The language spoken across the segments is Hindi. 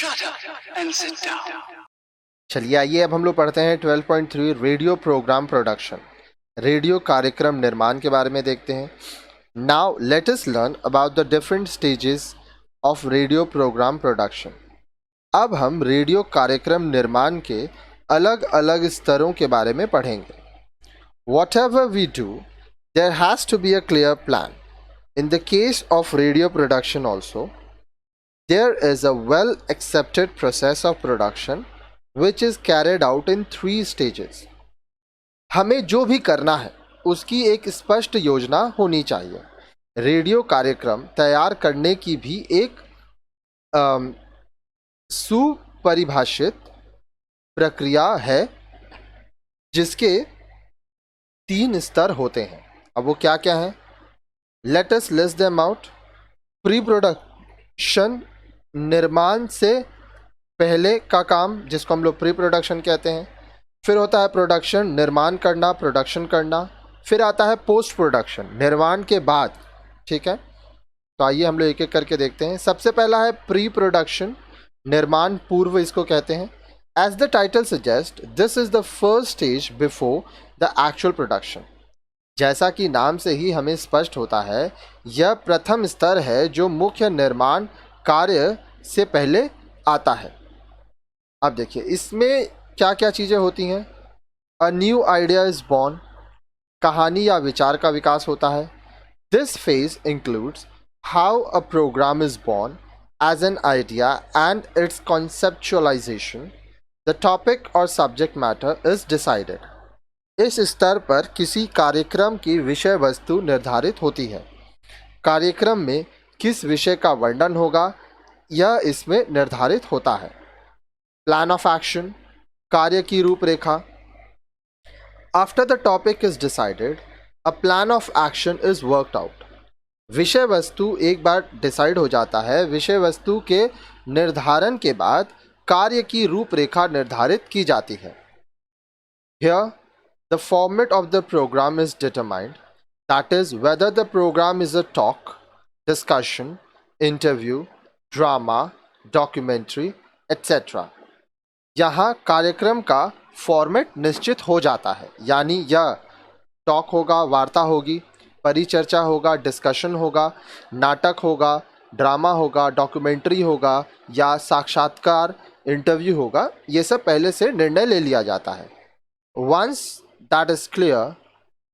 Shut up and sit down. चलिए आइए अब हम लोग पढ़ते हैं 12.3 रेडियो प्रोग्राम प्रोडक्शन, रेडियो कार्यक्रम निर्माण के बारे में देखते हैं। Now let us learn about the different stages of radio programme production. अब हम रेडियो कार्यक्रम निर्माण के अलग अलग स्तरों के बारे में पढ़ेंगे। Whatever we do, there has to be a clear plan. In the case of radio production also, there is a well accepted process of production which is carried out in 3 stages. हमें जो भी करना है उसकी एक स्पष्ट योजना होनी चाहिए। रेडियो कार्यक्रम तैयार करने की भी एक सुपरिभाषित प्रक्रिया है जिसके 3 स्तर होते हैं। अब वो क्या क्या हैं? Let us list them out. Pre production, निर्माण से पहले का काम जिसको हम लोग प्री प्रोडक्शन कहते हैं। फिर होता है प्रोडक्शन, निर्माण करना, प्रोडक्शन करना। फिर आता है पोस्ट प्रोडक्शन, निर्माण के बाद। ठीक है, तो आइए हम लोग एक एक करके देखते हैं। सबसे पहला है प्री प्रोडक्शन, निर्माण पूर्व इसको कहते हैं। As the title suggest, this is the first stage before the actual production. जैसा कि नाम से ही हमें स्पष्ट होता है, यह प्रथम स्तर है जो मुख्य निर्माण कार्य से पहले आता है। अब देखिए इसमें क्या क्या चीज़ें होती हैं। A new idea is born, कहानी या विचार का विकास होता है। This phase includes how a programme is born as an idea and its conceptualisation. The topic और सब्जेक्ट मैटर इज डिसाइडेड। इस स्तर पर किसी कार्यक्रम की विषय वस्तु निर्धारित होती है। कार्यक्रम में किस विषय का वर्णन होगा यह इसमें निर्धारित होता है। प्लान ऑफ एक्शन, कार्य की रूपरेखा। After the topic is decided, a plan of action is worked out. विषय वस्तु एक बार डिसाइड हो जाता है, विषय वस्तु के निर्धारण के बाद कार्य की रूपरेखा निर्धारित की जाती है। Here the format of the program is determined, that is whether the program is a talk, discussion, interview, drama, documentary, etc. यहाँ कार्यक्रम का फॉर्मेट निश्चित हो जाता है, यानी यह टॉक होगा, वार्ता होगी, परिचर्चा होगा, डिस्कशन होगा, नाटक होगा, ड्रामा होगा, डॉक्यूमेंट्री होगा या साक्षात्कार, इंटरव्यू होगा। ये सब पहले से निर्णय ले लिया जाता है। Once that is clear,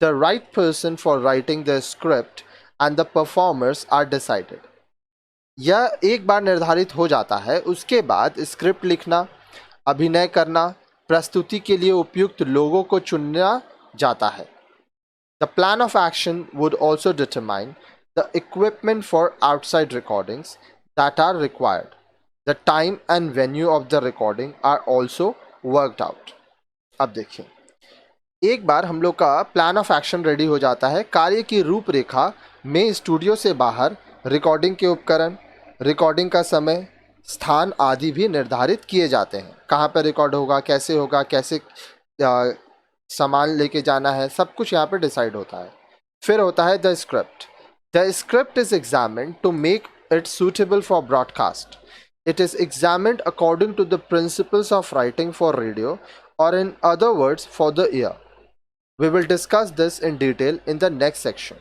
the right person for writing the script and the performers are decided. यह एक बार निर्धारित हो जाता है, उसके बाद स्क्रिप्ट लिखना, अभिनय करना, प्रस्तुति के लिए उपयुक्त लोगों को चुनना जाता है। The plan of action would also determine the equipment for outside recordings that are required. The time and venue of the recording are also worked out. अब देखिए, एक बार हम लोग का प्लान ऑफ एक्शन रेडी हो जाता है, कार्य की रूपरेखा में स्टूडियो से बाहर रिकॉर्डिंग के उपकरण, रिकॉर्डिंग का समय, स्थान आदि भी निर्धारित किए जाते हैं। कहाँ पर रिकॉर्ड होगा, कैसे सामान लेके जाना है, सब कुछ यहाँ पर डिसाइड होता है। फिर होता है the script. The script is examined to make it suitable for broadcast. It is examined according to the principles of writing for radio or in other words for the ear. We will discuss this in detail in the next section.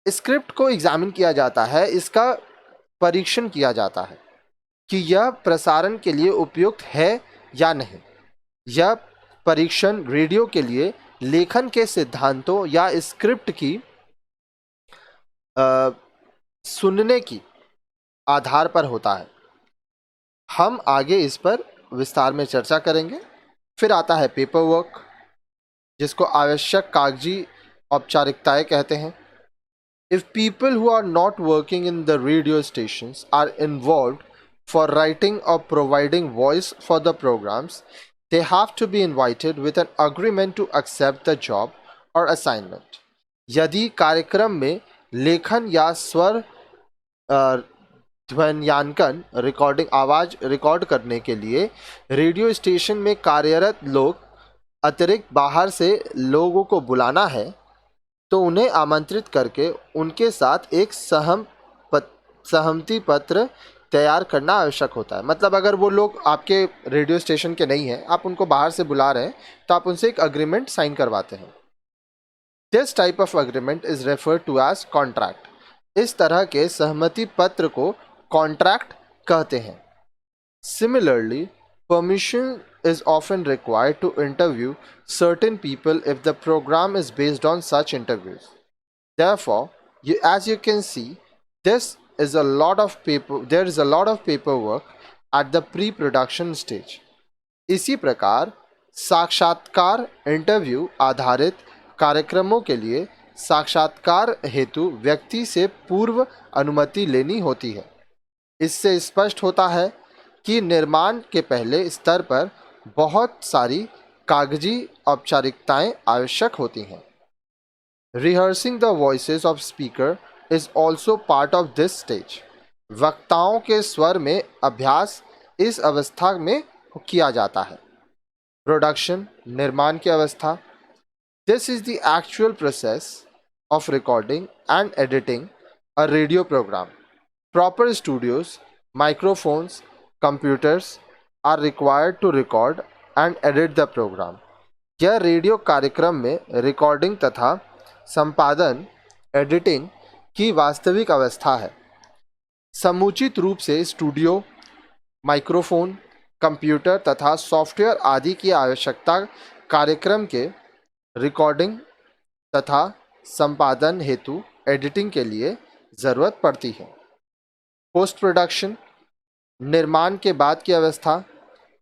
Script को एग्जामिन किया जाता है, इसका परीक्षण किया जाता है कि यह प्रसारण के लिए उपयुक्त है या नहीं। यह परीक्षण रेडियो के लिए लेखन के सिद्धांतों या स्क्रिप्ट की सुनने की आधार पर होता है। हम आगे इस पर विस्तार में चर्चा करेंगे। फिर आता है पेपर वर्क, जिसको आवश्यक कागजी औपचारिकताएं कहते हैं। If people who are not working in the radio stations are involved for writing और providing voice for the programmes, they have to be invited with an agreement to accept the job और असाइनमेंट। यदि कार्यक्रम में लेखन या स्वर ध्वन्यांकन, रिकॉर्डिंग, आवाज़ रिकॉर्ड करने के लिए रेडियो स्टेशन में कार्यरत लोग अतिरिक्त बाहर से लोगों को बुलाना है, तो उन्हें आमंत्रित करके उनके साथ एक सहमति पत्र तैयार करना आवश्यक होता है। मतलब अगर वो लोग आपके रेडियो स्टेशन के नहीं हैं, आप उनको बाहर से बुला रहे हैं, तो आप उनसे एक अग्रीमेंट साइन करवाते हैं। This type of agreement is referred to as contract. इस तरह के सहमति पत्र को कॉन्ट्रैक्ट कहते हैं। Similarly, permission is often required to interview certain people if the program is based on such interviews. Therefore, as you can see, there is a lot of paperwork at the pre-production stage. इसी प्रकार साक्षात्कार इंटरव्यू आधारित कार्यक्रमों के लिए साक्षात्कार हेतु व्यक्ति से पूर्व अनुमति लेनी होती है। इससे स्पष्ट होता है कि निर्माण के पहले स्तर पर बहुत सारी कागजी औपचारिकताएं आवश्यक होती हैं। Rehearsing the voices of speaker is also part of this stage. वक्ताओं के स्वर में अभ्यास इस अवस्था में किया जाता है। प्रोडक्शन, निर्माण की अवस्था। This is the actual process of recording and editing a radio programme. Proper studios, microphones, computers are required to record and edit the program. यह रेडियो कार्यक्रम में रिकॉर्डिंग तथा संपादन एडिटिंग की वास्तविक अवस्था है। समुचित रूप से स्टूडियो, माइक्रोफोन, कंप्यूटर तथा सॉफ्टवेयर आदि की आवश्यकता कार्यक्रम के रिकॉर्डिंग तथा संपादन हेतु एडिटिंग के लिए ज़रूरत पड़ती है। पोस्ट प्रोडक्शन, निर्माण के बाद की अवस्था।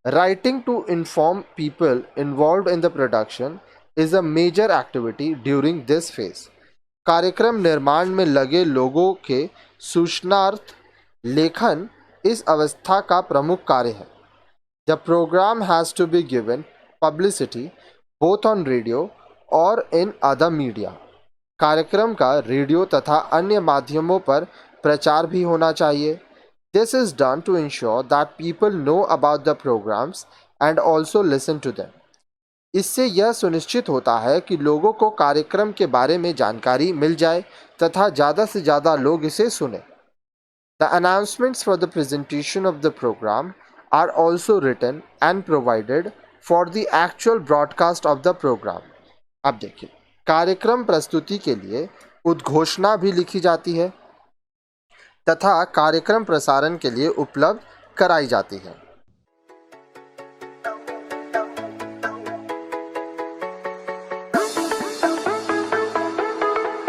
Writing to inform people involve in the production is a major activity during this phase. कार्यक्रम निर्माण में लगे लोगों के सूचनार्थ लेखन इस अवस्था का प्रमुख कार्य है। The programme has to be given publicity both on radio और इन अदर मीडिया। कार्यक्रम का रेडियो तथा अन्य माध्यमों पर प्रचार भी होना चाहिए। This is done to ensure that people know about the programs and also listen to them. इससे यह सुनिश्चित होता है कि लोगों को कार्यक्रम के बारे में जानकारी मिल जाए तथा ज़्यादा से ज़्यादा लोग इसे सुने। The announcements for the presentation of the program are also written and provided for the actual broadcast of the program. अब देखिए, कार्यक्रम प्रस्तुति के लिए उद्घोषणा भी लिखी जाती है तथा कार्यक्रम प्रसारण के लिए उपलब्ध कराई जाती है।